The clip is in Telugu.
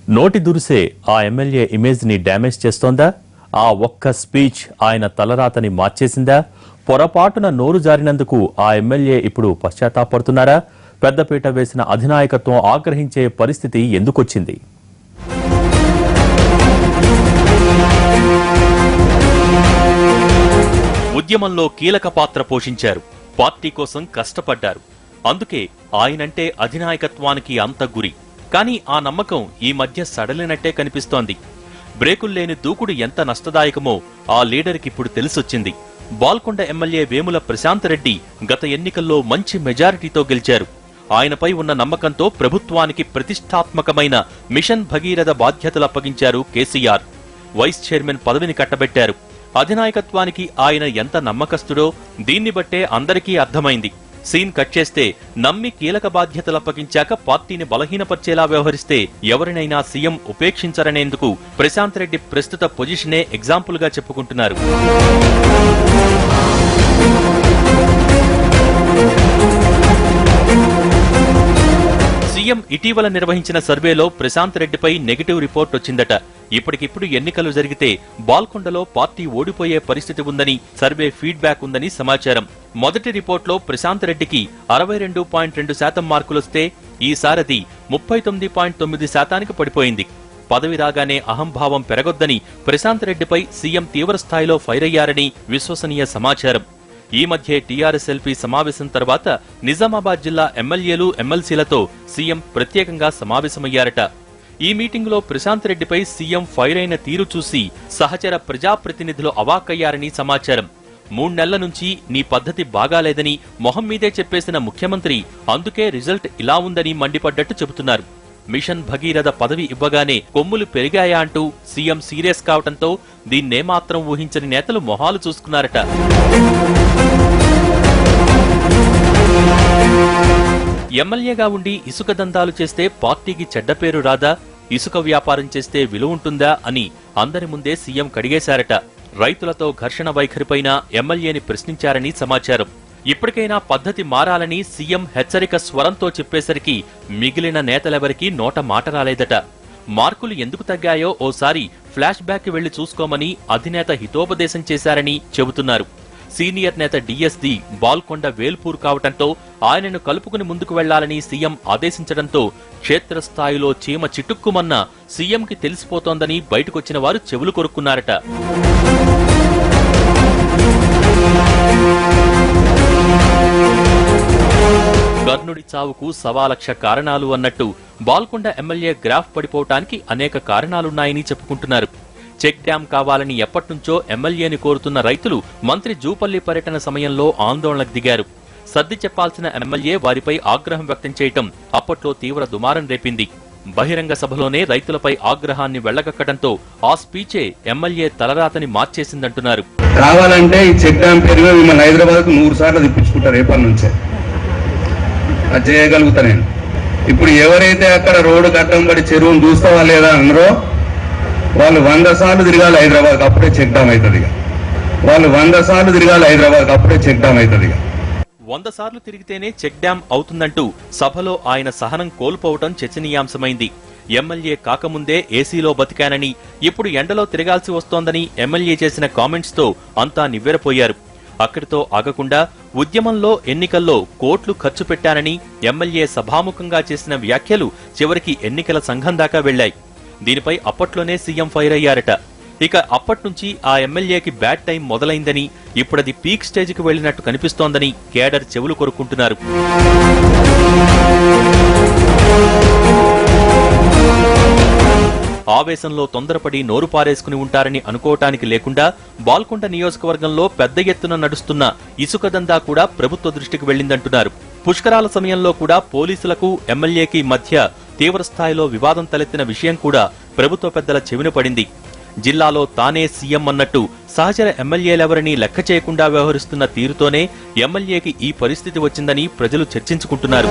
నోటి దురుసే ఆ ఎమ్మెల్యే ఇమేజ్ ని డ్యామేజ్ చేస్తోందా? ఆ ఒక్క స్పీచ్ ఆయన తలరాతని మార్చేసిందా? పొరపాటున నోరు జారినందుకు ఆ ఎమ్మెల్యే ఇప్పుడు పశ్చాత్తాపడుతున్నారా? పెద్దపీట వేసిన అధినాయకత్వం ఆగ్రహించే పరిస్థితి ఎందుకొచ్చింది? ఉద్యమంలో కీలక పాత్ర పోషించారు. పార్టీ కోసం కష్టపడ్డారు. అందుకే ఆయనంటే అధినాయకత్వానికి అంత గురి. కానీ ఆ నమ్మకం ఈ మధ్య సడలినట్టే కనిపిస్తోంది. బ్రేకుల్లేని దూకుడు ఎంత నష్టదాయకమో ఆ లీడర్కిప్పుడు తెలిసొచ్చింది. బాల్కొండ ఎమ్మెల్యే వేముల ప్రశాంత్ రెడ్డి గత ఎన్నికల్లో మంచి మెజారిటీతో గెలిచారు. ఆయనపై ఉన్న నమ్మకంతో ప్రభుత్వానికి ప్రతిష్టాత్మకమైన మిషన్ భగీరథ బాధ్యతలు అప్పగించారు కేసీఆర్. వైస్ చైర్మన్ పదవిని కట్టబెట్టారు. అధినాయకత్వానికి ఆయన ఎంత నమ్మకస్తుడో దీన్ని బట్టే అందరికీ అర్థమైంది. సీన్ కట్ చేస్తే నమ్మి కీలక బాధ్యతలప్పగించాక పార్టీని బలహీనపర్చేలా వ్యవహరిస్తే ఎవరినైనా సీఎం ఉపేక్షించరనేందుకు ప్రశాంత్ రెడ్డి ప్రస్తుత పొజిషనే ఎగ్జాంపుల్ గా చెప్పుకుంటున్నారు. సీఎం ఇటీవల నిర్వహించిన సర్వేలో ప్రశాంత్ రెడ్డిపై నెగటివ్ రిపోర్ట్ వచ్చిందట. ఇప్పటికిప్పుడు ఎన్నికలు జరిగితే బాల్కొండలో పార్టీ ఓడిపోయే పరిస్థితి ఉందని సర్వే ఫీడ్బ్యాక్ ఉందని సమాచారం. మొదటి రిపోర్ట్లో ప్రశాంత్ రెడ్డికి 62.2% మార్కులొస్తే ఈసారది 39.9%కి పడిపోయింది. పదవి రాగానే అహంభావం పెరగొద్దని ప్రశాంత్ రెడ్డిపై సీఎం తీవ్రస్థాయిలో ఫైర్ అయ్యారని విశ్వసనీయ సమాచారం. ఈ మధ్య టీఆర్ఎస్ ఎల్పీ సమావేశం తర్వాత నిజామాబాద్ జిల్లా ఎమ్మెల్యేలు ఎమ్మెల్సీలతో సీఎం ప్రత్యేకంగా సమావేశమయ్యారట. ఈ మీటింగులో ప్రశాంత్ రెడ్డిపై సీఎం ఫైర్ అయిన తీరు చూసి సహచర ప్రజాప్రతినిధులు అవాక్కయ్యారని సమాచారం. 3 నెలల నుంచి నీ పద్ధతి బాగాలేదని మొహం మీదే చెప్పేసిన ముఖ్యమంత్రి అందుకే రిజల్ట్ ఇలా ఉందని మండిపడ్డట్టు చెబుతున్నారు. మిషన్ భగీరథ పదవి ఇవ్వగానే కొమ్ములు పెరిగాయా అంటూ సీఎం సీరియస్ కావటంతో దీన్నేమాత్రం ఊహించని నేతలు మొహాలు చూసుకున్నారట. ఎమ్మెల్యేగా ఉండి ఇసుక దందాలు చేస్తే పార్టీకి చెడ్డ పేరు రాదా? ఇసుక వ్యాపారం చేస్తే విలువ ఉంటుందా అని అందరి ముందే సీఎం కడిగేశారట. రైతులతో ఘర్షణ వైఖరిపైన ఎమ్మెల్యేని ప్రశ్నించారని సమాచారం. ఇప్పటికైనా పద్ధతి మారాలని సీఎం హెచ్చరిక స్వరంతో చెప్పేసరికి మిగిలిన నేతలెవరికీ నోట మాట రాలేదట. మార్కులు ఎందుకు తగ్గాయో ఓసారి ఫ్లాష్ బ్యాక్ వెళ్లి చూసుకోమని అధినేత హితోపదేశం చేశారని చెబుతున్నారు. సీనియర్ నేత డిఎస్ది బాల్కొండ వేల్పూర్ కావటంతో ఆయనను కలుపుకుని ముందుకు వెళ్లాలని సీఎం ఆదేశించడంతో క్షేత్రస్థాయిలో చీమ చిటుక్కుమన్న సీఎంకి తెలిసిపోతోందని బయటకొచ్చిన వారు చెవులు కొరుక్కున్నారట. కర్ణుడి చావుకు 1,00,000 కారణాలు అన్నట్టు బాల్కొండ ఎమ్మెల్యే గ్రాఫ్ పడిపోవటానికి అనేక కారణాలున్నాయని చెప్పుకుంటున్నారు. చెక్ డ్యాం కావాలని ఎప్పటినుంచో ఎమ్మెల్యేని కోరుతున్న రైతులు మంత్రి జూపల్లి పర్యటన సమయంలో ఆందోళనకు దిగారు. సర్ది చెప్పాల్సిన ఎమ్మెల్యే వారిపై ఆగ్రహం వ్యక్తం చేయటం అప్పట్లో తీవ్ర దుమారం రేపింది. బహిరంగ సభలోనే రైతులపై ఆగ్రహాన్ని వెళ్లగక్కడంతో ఆ స్పీచే ఎమ్మెల్యే తలరాతని మార్చేసిందంటున్నారు. కావాలంటే ఈ చెక్ డ్యాం పేరు మిమ్మల్ని హైదరాబాద్ 100 సార్లు తెప్పించుకుంటారు. రేపటి నుంచే అది చేయగలుగుతా నేను. ఇప్పుడు ఎవరైతే అక్కడ రోడ్డు కట్టం పడి చెరువును చూస్తావా లేదా అన్నారో వాళ్ళు 100 సార్లు తిరగాలి హైదరాబాద్, అప్పుడే చెక్ డ్యాం అవుతుంది. వాళ్ళు 100 సార్లు తిరగాలి హైదరాబాద్, అప్పుడే చెక్ డ్యాం అవుతుంది. 100 సార్లు తిరిగితేనే చెక్ డ్యాం అవుతుందంటూ సభలో ఆయన సహనం కోల్పోవటం చర్చనీయాంశమైంది. ఎమ్మెల్యే కాకముందే ఏసీలో బతికానని, ఇప్పుడు ఎండలో తిరగాల్సి వస్తోందని ఎమ్మెల్యే చేసిన కామెంట్స్ తో అంతా నివ్వెరపోయారు. అక్కడితో ఆగకుండా ఉద్యమంలో ఎన్నికల్లో కోట్లు ఖర్చు పెట్టానని ఎమ్మెల్యే సభాముఖంగా చేసిన వ్యాఖ్యలు చివరికి ఎన్నికల సంఘం దాకా వెళ్లాయి. దీనిపై అప్పట్లోనే సీఎం ఫైర్ అయ్యారట. ఇక అప్పట్నుంచి ఆ ఎమ్మెల్యేకి బ్యాడ్ టైం మొదలైందని, ఇప్పుడది పీక్ స్టేజ్కి వెళ్లినట్టు కనిపిస్తోందని కేడర్ చెవులు కొరుక్కుంటున్నారు. ఆవేశంలో తొందరపడి నోరు పారేసుకుని ఉంటారని అనుకోవటానికి లేకుండా బాల్కొండ నియోజకవర్గంలో పెద్ద ఎత్తున నడుస్తున్న ఇసుక దందా కూడా ప్రభుత్వ దృష్టికి వెళ్లిందంటున్నారు. పుష్కరాల సమయంలో కూడా పోలీసులకు ఎమ్మెల్యేకి మధ్య తీవ్రస్థాయిలో వివాదం తలెత్తిన విషయం కూడా ప్రభుత్వ పెద్దల చెవిన పడింది. జిల్లాలో తానే సీఎం అన్నట్టు సహచర ఎమ్మెల్యేలెవరినీ లెక్క చేయకుండా వ్యవహరిస్తున్న తీరుతోనే ఎమ్మెల్యేకి ఈ పరిస్థితి వచ్చిందని ప్రజలు చర్చించుకుంటున్నారు.